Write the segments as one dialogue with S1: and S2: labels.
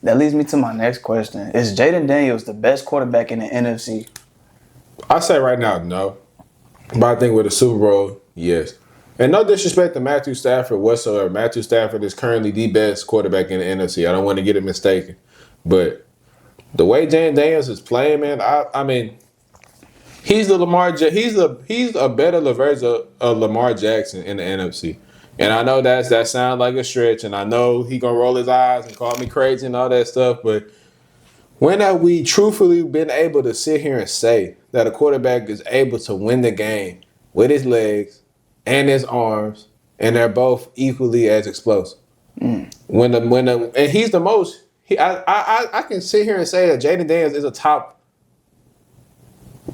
S1: that leads me to my next question. Is Jayden Daniels the best quarterback in the NFC?
S2: I say right now, no. But I think with the Super Bowl, yes. And no disrespect to Matthew Stafford whatsoever. Matthew Stafford is currently the best quarterback in the NFC. I don't want to get it mistaken. But the way Jayden Daniels is playing, man, I mean, he's the he's a better version of Lamar Jackson in the NFC. And I know that sounds like a stretch, and I know he gonna roll his eyes and call me crazy and all that stuff, but when have we truthfully been able to sit here and say that a quarterback is able to win the game with his legs and his arms, and they're both equally as explosive? And he's the most. I can sit here and say that Jayden Daniels is a top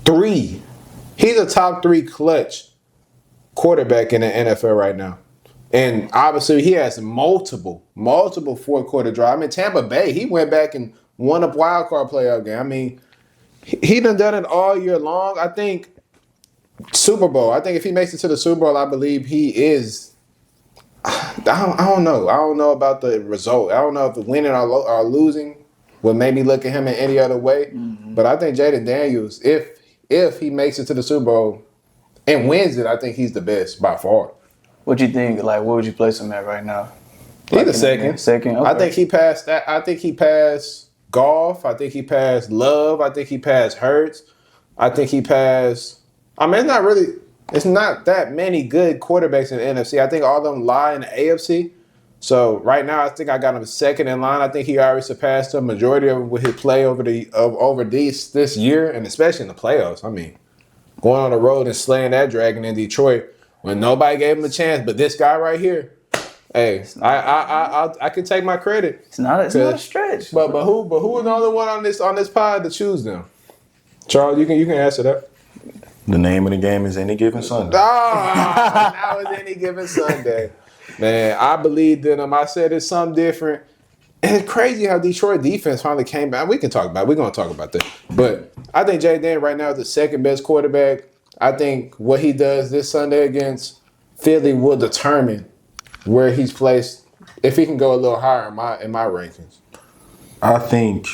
S2: 3. He's a top 3 clutch quarterback in the NFL right now. And obviously he has multiple fourth quarter drive. I mean, Tampa Bay, he went back and won a wild card playoff game. I mean, he done it all year long. I think Super Bowl. I think if he makes it to the Super Bowl, I believe he is. I don't know. I don't know about the result. I don't know if the winning or losing would make me look at him in any other way. Mm-hmm. But I think Jayden Daniels, if he makes it to the Super Bowl and wins it, I think he's the best by far.
S1: What you think? Like, what would you place him at right now?
S2: He's a second.
S1: Second. Okay.
S2: I think he passed that. I think he passed Goff. I think he passed Love. I think he passed Hurts. I think he passed. I mean, it's not that many good quarterbacks in the NFC. I think all of them lie in the AFC. So right now, I think I got him second in line. I think he already surpassed the majority of with his play over this year, and especially in the playoffs. I mean, going on the road and slaying that dragon in Detroit when nobody gave him a chance, but this guy right here. Hey, I can take my credit.
S1: It's not a stretch.
S2: But who was the only one on this pod to choose them? Charles, you can answer that.
S3: The name of the game is Any Given Sunday.
S2: Now it's Any Given Sunday. Man, I believed in him. I said it's something different. And it's crazy how Detroit defense finally came back. We're going to talk about that. But I think Jayden right now is the second best quarterback. I think what he does this Sunday against Philly will determine where he's placed, if he can go a little higher in my rankings.
S3: I think,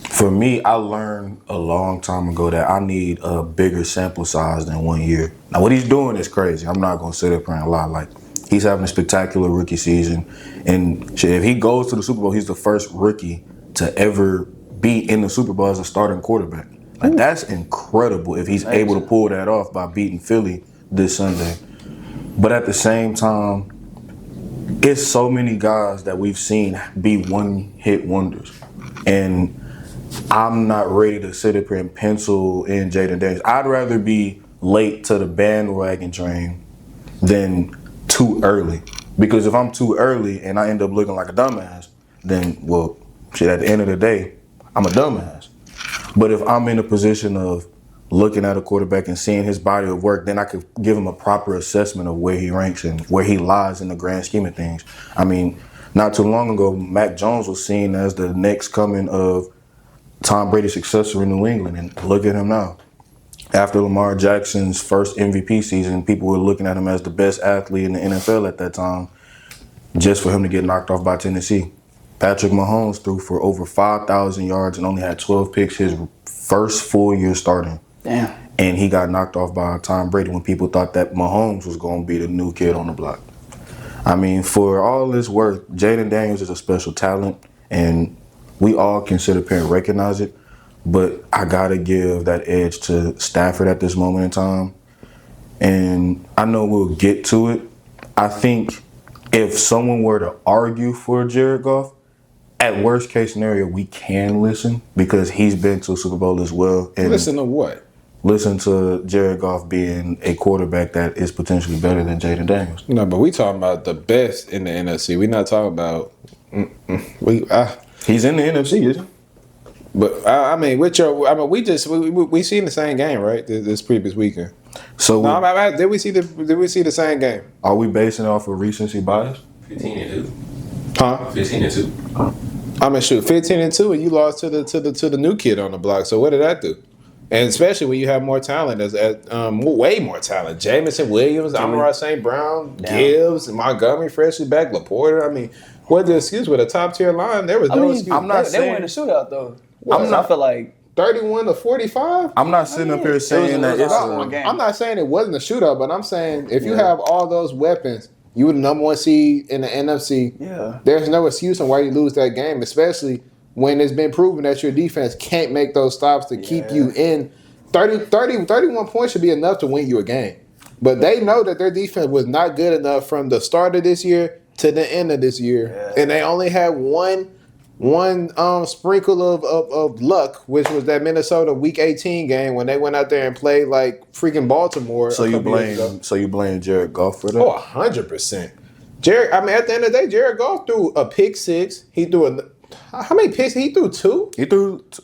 S3: for me, I learned a long time ago that I need a bigger sample size than 1 year. Now, what he's doing is crazy. I'm not going to sit up here and lie. Like, he's having a spectacular rookie season. And shit, if he goes to the Super Bowl, he's the first rookie to ever be in the Super Bowl as a starting quarterback. Like, that's incredible if he's able to pull that off by beating Philly this Sunday. But at the same time, it's so many guys that we've seen be one-hit wonders. And I'm not ready to sit up here and pencil in Jayden Daniels. I'd rather be late to the bandwagon train than too early. Because if I'm too early and I end up looking like a dumbass, then, well, shit, at the end of the day, I'm a dumbass. But if I'm in a position of looking at a quarterback and seeing his body of work, then I could give him a proper assessment of where he ranks and where he lies in the grand scheme of things. I mean, not too long ago, Mac Jones was seen as the next coming of Tom Brady's successor in New England, and look at him now. After Lamar Jackson's first MVP season, people were looking at him as the best athlete in the NFL at that time, just for him to get knocked off by Tennessee. Patrick Mahomes threw for over 5,000 yards and only had 12 picks his first full year starting.
S1: Damn.
S3: And he got knocked off by Tom Brady when people thought that Mahomes was going to be the new kid on the block. I mean, for all this worth, Jayden Daniels is a special talent, and we all can sit up here and recognize it. But I got to give that edge to Stafford at this moment in time. And I know we'll get to it. I think if someone were to argue for Jared Goff, at worst case scenario, we can listen because he's been to a Super Bowl as well. And
S2: listen to what?
S3: Listen to Jared Goff being a quarterback that is potentially better than Jayden Daniels.
S2: No, but we talking about the best in the NFC. We're not talking about
S3: he's in the NFC, isn't he?
S2: But we seen the same game, right? This previous weekend.
S3: So
S2: did we see the same game?
S3: Are we basing it off of recency bias?
S4: 15-2.
S2: Huh?
S4: 15-2.
S2: I mean, shoot, 15-2, and you lost to the new kid on the block. So what did that do? And especially when you have more talent, way more talent. Jamison Williams, Amara St. Brown, Gibbs, Montgomery freshly back, Laporta. I mean, what the excuse with a top tier line? There was no excuse.
S3: I'm not
S1: They
S3: saying
S1: win the shootout though.
S2: I
S1: feel like
S2: 31-45.
S3: I'm not sitting up here saying that it's
S1: one game.
S2: I'm not saying it wasn't a shootout, but I'm saying if you have all those weapons, you were the number one seed in the NFC.
S1: Yeah.
S2: There's no excuse on why you lose that game, especially when it's been proven that your defense can't make those stops to keep you in. 31 points should be enough to win you a game. But they know that their defense was not good enough from the start of this year to the end of this year. Yeah. And they only had one sprinkle of luck, which was that Minnesota Week 18 game when they went out there and played like freaking Baltimore.
S3: So you blame Jared Goff for that?
S2: Oh, 100%. Jared, I mean, at the end of the day, Jared Goff threw a pick six. He threw how many picks? He threw two?
S3: I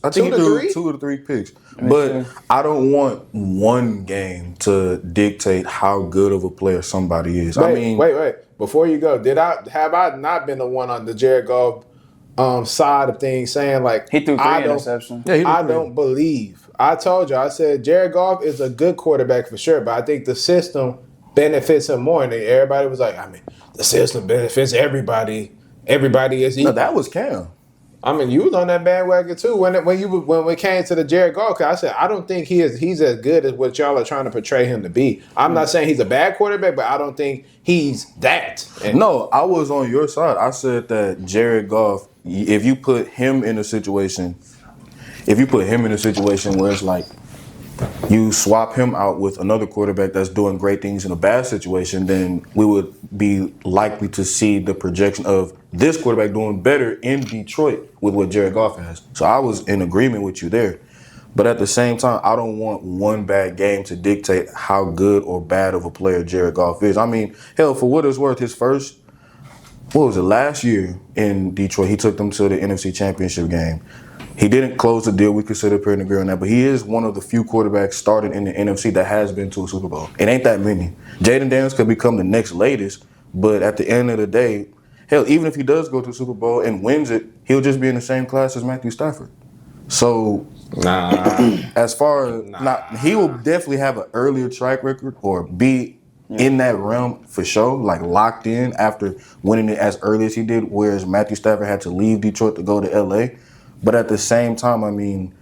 S3: think he threw 2 or 3 picks. But I don't want one game to dictate how good of a player somebody is.
S2: Wait. Before you go, have I not been the one on the Jared Goff side of things saying like
S1: he threw 3 interceptions?
S3: Yeah,
S2: I don't believe. I told you. I said Jared Goff is a good quarterback for sure, but I think the system benefits him more. And everybody was like, I mean, the system benefits everybody. Everybody is equal.
S3: No, that was Cam.
S2: I mean, you was on that bandwagon too when it came to the Jared Goff. I said I don't think he's as good as what y'all are trying to portray him to be. I'm not saying he's a bad quarterback, but I don't think he's that.
S3: No, I was on your side. I said that Jared Goff, if you put him in a situation where it's like you swap him out with another quarterback that's doing great things in a bad situation, then we would be likely to see the projection of this quarterback doing better in Detroit with what Jared Goff has. So I was in agreement with you there. But at the same time, I don't want one bad game to dictate how good or bad of a player Jared Goff is. I mean, hell, for what it's worth, his first, last year in Detroit, he took them to the NFC Championship game. He didn't close the deal. We could sit up here and agree on that. But he is one of the few quarterbacks starting in the NFC that has been to a Super Bowl. It ain't that many. Jayden Daniels could become the next latest, but at the end of the day, hell, even if he does go to the Super Bowl and wins it, he'll just be in the same class as Matthew Stafford. So, as far as he will definitely have an earlier track record or be in that realm for sure, like locked in after winning it as early as he did, whereas Matthew Stafford had to leave Detroit to go to LA. But at the same time, I mean,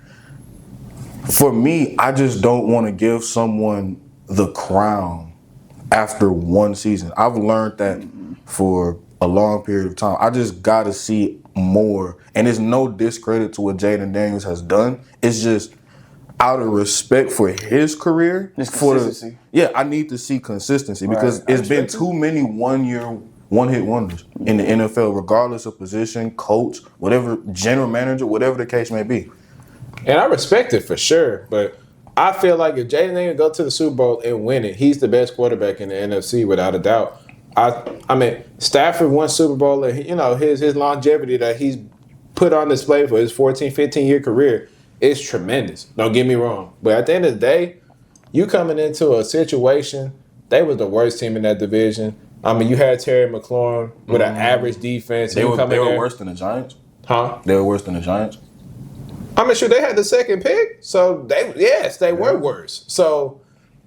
S3: for me, I just don't want to give someone the crown after one season. I've learned that for a long period of time. I just got to see more. And it's no discredit to what Jayden Daniels has done. It's just out of respect for his career.
S1: It's consistency.
S3: I need to see consistency because it's been too many one-hit wonders in the NFL, regardless of position, coach, whatever, general manager, whatever the case may be.
S2: And I respect it for sure, but I feel like if Jayden Daniels go to the Super Bowl and win it, he's the best quarterback in the NFC without a doubt. I mean, Stafford won Super Bowl, and his longevity that he's put on display for his 14, 15-year career is tremendous. Don't get me wrong. But at the end of the day, you coming into a situation, they was the worst team in that division. I mean, you had Terry McLaurin with an average defense.
S3: They were worse than the Giants?
S2: Huh?
S3: They were worse than the Giants?
S2: I mean, sure, they had the second pick, so they were worse. So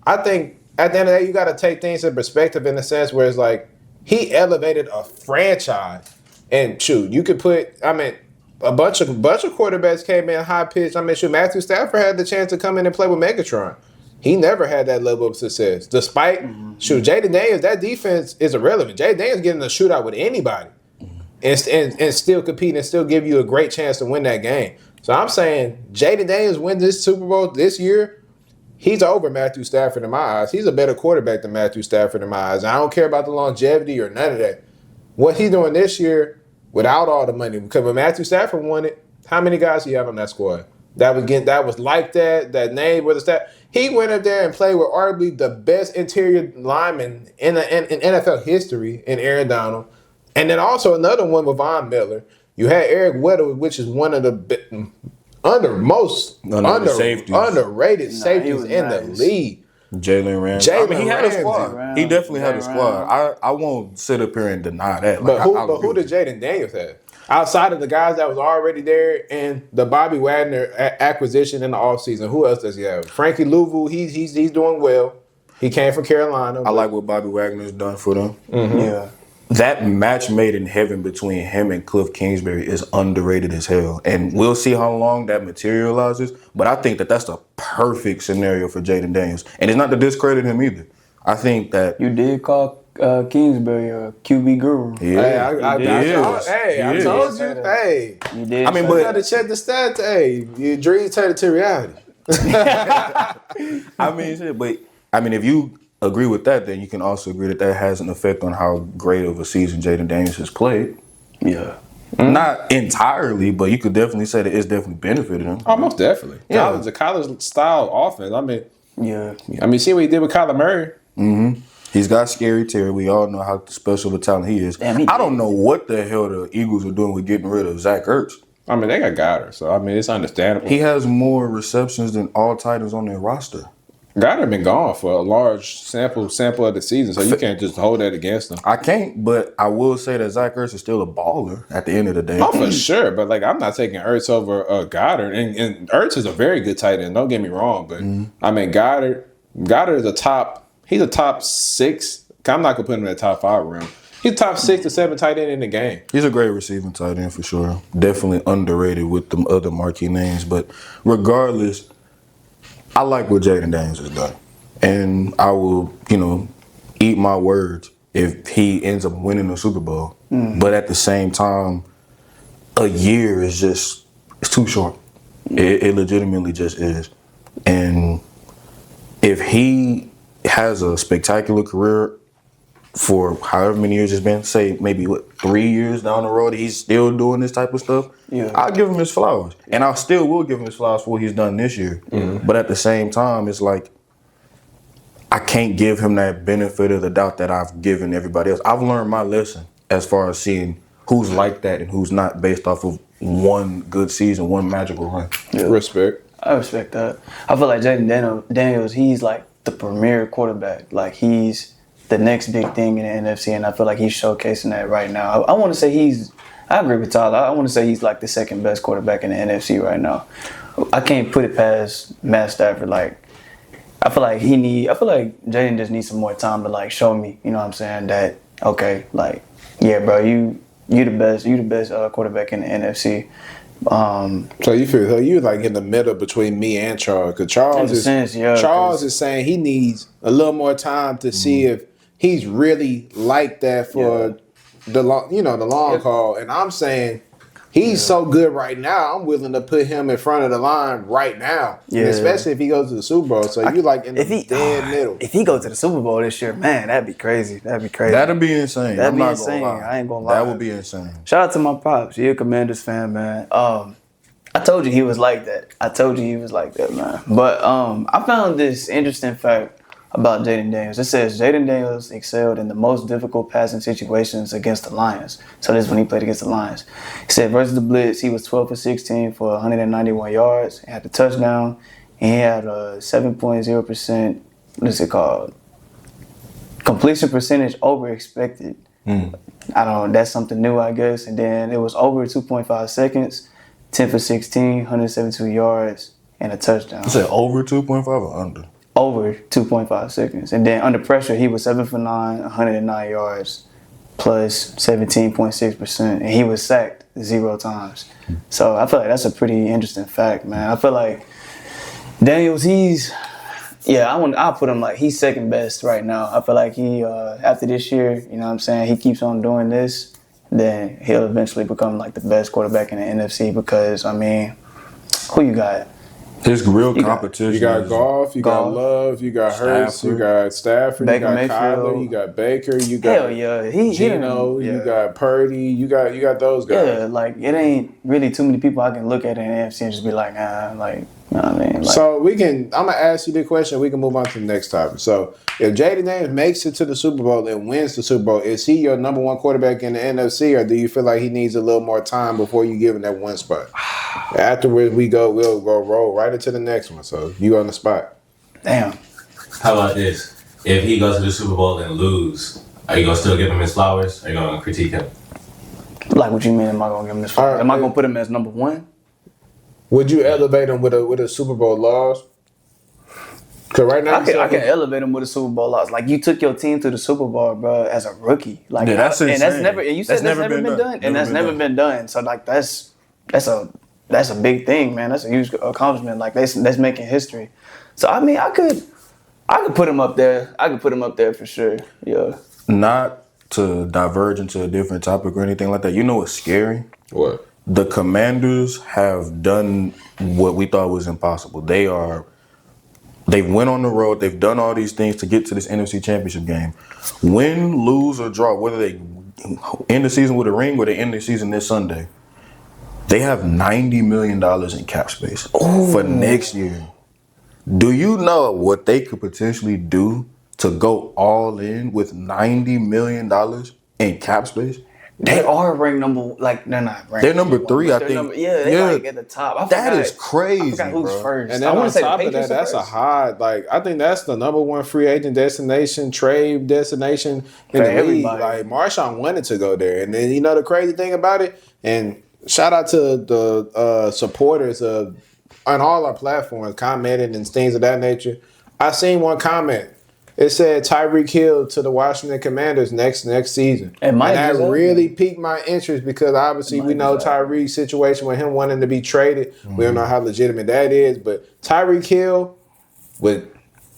S2: I think at the end of the day, you got to take things in perspective in the sense where it's like he elevated a franchise. And shoot, you could put, I mean, a bunch of quarterbacks came in high pitched. I mean, shoot, Matthew Stafford had the chance to come in and play with Megatron. He never had that level of success. Despite, Jayden Daniels, that defense is irrelevant. Jayden Daniels getting a shootout with anybody and still compete and still give you a great chance to win that game. So I'm saying Jayden Daniels wins this Super Bowl this year, he's over Matthew Stafford in my eyes. He's a better quarterback than Matthew Stafford in my eyes. I don't care about the longevity or none of that. What he's doing this year without all the money, because when Matthew Stafford won it, how many guys do you have on that squad? That was like that name with the stat. He went up there and played with arguably the best interior lineman in NFL history in Aaron Donald. And then also another one with Von Miller. You had Eric Weddle, which is one of the underrated safeties in the league.
S3: Jalen Ramsey.
S2: I mean,
S3: he had a squad. He definitely had a squad. I won't sit up here and deny that.
S2: But who did Jayden Daniels have? outside of the guys that was already there and the Bobby Wagner acquisition in the offseason, who else does he have? Frankie Louvu, he's doing well. He came from Carolina.
S3: I like what Bobby Wagner's done for them.
S2: Mm-hmm.
S1: Yeah.
S3: That match made in heaven between him and Cliff Kingsbury is underrated as hell. And we'll see how long that materializes. But I think that that's the perfect scenario for Jayden Daniels. And it's not to discredit him either. I think that...
S1: You did call Kingsbury a QB guru.
S3: Yeah,
S2: I told you. Hey,
S1: You did.
S3: I mean,
S2: you
S3: but
S2: gotta check the stats. Hey, your dreams turn into reality.
S3: I mean, shit, but I mean, if you agree with that, then you can also agree that that has an effect on how great of a season Jayden Daniels has played.
S1: Yeah.
S3: Not entirely, but you could definitely say that it's definitely benefited him.
S2: Oh, most definitely.
S3: Yeah.
S2: College, the college style offense.
S1: Yeah.
S2: See what he did with Kyler Murray.
S3: Mm-hmm. He's got scary Terry. We all know how special of a talent he is.
S1: Damn,
S3: I don't know what the hell the Eagles are doing with getting rid of Zach Ertz.
S2: They got Goddard, so it's understandable.
S3: He has more receptions than all titans on their roster.
S2: Goddard been gone for a large sample of the season, so you can't just hold that against him.
S3: I can't, but I will say that Zach Ertz is still a baller at the end of the day.
S2: Oh, for sure, but I'm not taking Ertz over Goddard, and Ertz is a very good tight end. Don't get me wrong, but Goddard is he's a top 6. I'm not gonna put him in the top 5 round. He's top 6 to 7 tight end in the game.
S3: He's a great receiving tight end for sure. Definitely underrated with the other marquee names, but regardless, I like what Jayden Daniels has done. And I will, eat my words if he ends up winning the Super Bowl. But at the same time, a year is it's too short. It legitimately just is. And if he has a spectacular career for however many years it's been, say maybe 3 years down the road, he's still doing this type of stuff, I'll give him his flowers. And I still will give him his flowers for what he's done this year. But at the same time, it's like I can't give him that benefit of the doubt that I've given everybody else. I've learned my lesson as far as seeing who's like that and who's not based off of one good season, one magical run.
S2: Yeah. Respect.
S1: I respect that. I feel like Jayden Daniels, he's like the premier quarterback. Like he's the next big thing in the NFC, and I feel like he's showcasing that right now. I want to say I agree with Tyler. I want to say he's like the second best quarterback in the NFC right now. I can't put it past Matt Stafford. Like, I feel like Jayden just needs some more time to like show me, you know what I'm saying, that, okay, like, yeah, bro, you the best quarterback in the NFC.
S2: So you feel you like in the middle between me and Charles, because Charles is saying he needs a little more time to see if he's really like that for the long haul, and I'm saying he's so good right now. I'm willing to put him in front of the line right now, and especially if he goes to the Super Bowl. So you like in the dead middle.
S1: If he goes to the Super Bowl this year, man, that'd be crazy. That'd be insane.
S3: I'm not
S1: insane.
S3: gonna lie.
S1: I ain't gonna lie.
S3: That would be insane.
S1: Shout out to my pops. He a Commanders fan, man. I told you he was like that. Man. But I found this interesting fact about Jayden Daniels. It says Jayden Daniels excelled in the most difficult passing situations against the Lions. So this is when he played against the Lions. He said versus the blitz, he was 12 for 16 for 191 yards. He had the touchdown, and he had a 7.0%. What is it called? Completion percentage over expected. That's something new, I guess. And then it was over 2.5 seconds. 10 for 16, 172 yards, and a touchdown.
S3: You said over 2.5 or under?
S1: Over 2.5 seconds. And then under pressure, he was 7 for 9, 109 yards, plus 17.6%. And he was sacked 0 times. So I feel like that's a pretty interesting fact, man. I feel like Daniels, I'll put him like he's second best right now. I feel like he, after this year, you know what I'm saying, he keeps on doing this, then he'll eventually become like the best quarterback in the NFC because, I mean, who you got?
S3: His real competition.
S2: You got Goff, you got Love, you got Hurts, you got Stafford, you got Kyler, you got Baker, you got Geno, you got Purdy, you got those guys.
S1: Yeah, like it ain't really too many people I can look at in the NFC and just be like, like, you know what I mean? Like,
S2: so I'm gonna ask you the question. We can move on to the next topic. So if Jayden Daniels makes it to the Super Bowl and wins the Super Bowl, is he your number one quarterback in the NFC, or do you feel like he needs a little more time before you give him that one spot? Afterwards, we'll go roll right into the next one. So you on the spot.
S1: Damn.
S4: How about this? If he goes to the Super Bowl and lose, are you gonna still give him his flowers? Or are you gonna critique him?
S1: Like, what you mean? Am I gonna give him this?
S2: All right,
S1: Am I gonna put him as number one?
S2: Would you elevate him with a Super Bowl loss? Cause right now
S1: I can elevate him with a Super Bowl loss. Like, you took your team to the Super Bowl, bro, as a rookie. Like,
S3: Yeah, that's
S1: and that's
S3: insane.
S1: never. And you said that's never been done, and that's never been done. So like, that's a big thing, man. That's a huge accomplishment. Like, that's making history. So I mean, I could put him up there. I could put him up there for sure. Yeah.
S3: Not to diverge into a different topic or anything like that. You know what's scary?
S2: What?
S3: The Commanders have done what we thought was impossible. They went on the road. They've done all these things to get to this NFC Championship game. Win, lose, or draw, whether they end the season with a ring or they end the season this Sunday, they have $90 million in cap space for next year. Do you know what they could potentially do to go all in with $90 million in cap space?
S1: They are ranked they're not ranked.
S3: They're number 3, I think.
S1: They're like at the top.
S3: That is crazy.
S1: I forgot who's
S3: bro.
S1: first.
S2: And then
S1: I want
S2: on
S1: to say
S2: top
S1: the
S2: of that,
S1: Patriots
S2: that's a
S1: first.
S2: high. Like, I think that's the number one free agent destination, trade destination in
S1: For
S2: the league.
S1: everybody.
S2: Like, Marshawn wanted to go there, and then you know the crazy thing about it. And shout out to the supporters on all our platforms commenting and things of that nature. I seen one comment. It said Tyreek Hill to the Washington Commanders next season.
S1: It might
S2: and that
S1: deserve
S2: really piqued my interest because obviously we know Tyreek's situation with him wanting to be traded. We don't know how legitimate that is, but Tyreek Hill with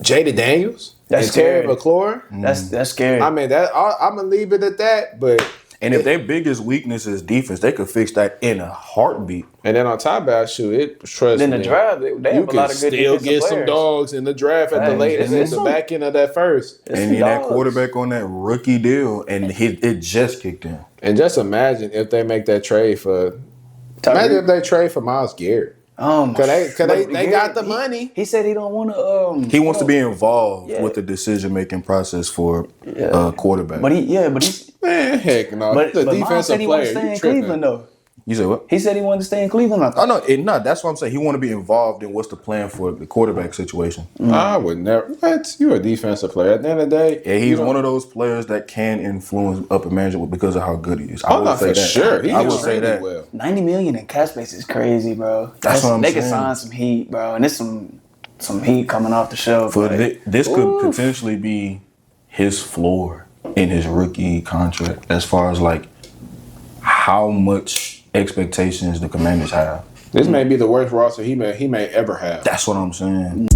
S2: Jayden Daniels
S1: That's
S2: and Terry
S1: scary.
S2: McLaurin.
S1: That's scary.
S2: I mean, I'm gonna leave it at that. But
S3: And if their biggest weakness is defense, they could fix that in a heartbeat.
S2: and then on top of that, trust
S1: Then
S2: me.
S1: the draft, they
S2: You
S1: have a
S2: can
S1: lot of good
S2: still
S1: defensive
S2: get some
S1: players.
S2: dogs in the draft at the
S1: Right.
S2: latest,
S1: It's
S2: in the back end of that first.
S1: It's
S3: And
S1: some
S3: that
S1: dogs.
S3: quarterback on that rookie deal, and it just kicked in.
S2: And just imagine if they make that trade for. Imagine if they trade for Myles Garrett.
S1: But
S2: They got the
S1: he-
S2: money.
S1: He said he don't want to.
S3: He wants to be involved
S1: Yeah.
S3: with the decision-making process for quarterback.
S1: But he's.
S2: Man, heck no.
S1: But
S2: The
S1: Miles
S2: defensive
S1: said he wanted to
S2: player,
S1: stay
S2: you
S1: in
S2: tripping.
S1: Cleveland though.
S3: You said what?
S1: He said he wanted to stay in Cleveland. I thought.
S3: Oh no, that's what I'm saying. He want to be involved in what's the plan for the quarterback situation.
S2: I would never. What? You're a defensive player. At the end of the day,
S3: Yeah, he's one of those players that can influence upper management because of how good he is. I
S2: Oh,
S3: would
S2: no,
S3: say
S2: for
S3: that.
S2: sure. He
S3: I would
S2: is
S3: say
S2: really
S3: that.
S2: well.
S1: $90 million in cap space is crazy, bro.
S3: That's what I'm
S1: They can
S3: saying.
S1: sign some heat, bro, and there's some heat coming off the shelf.
S3: For
S1: like,
S3: this could potentially be his floor in his rookie contract, as far as like how much expectations the Commanders have.
S2: This may be the worst roster he may ever have.
S3: That's what I'm saying.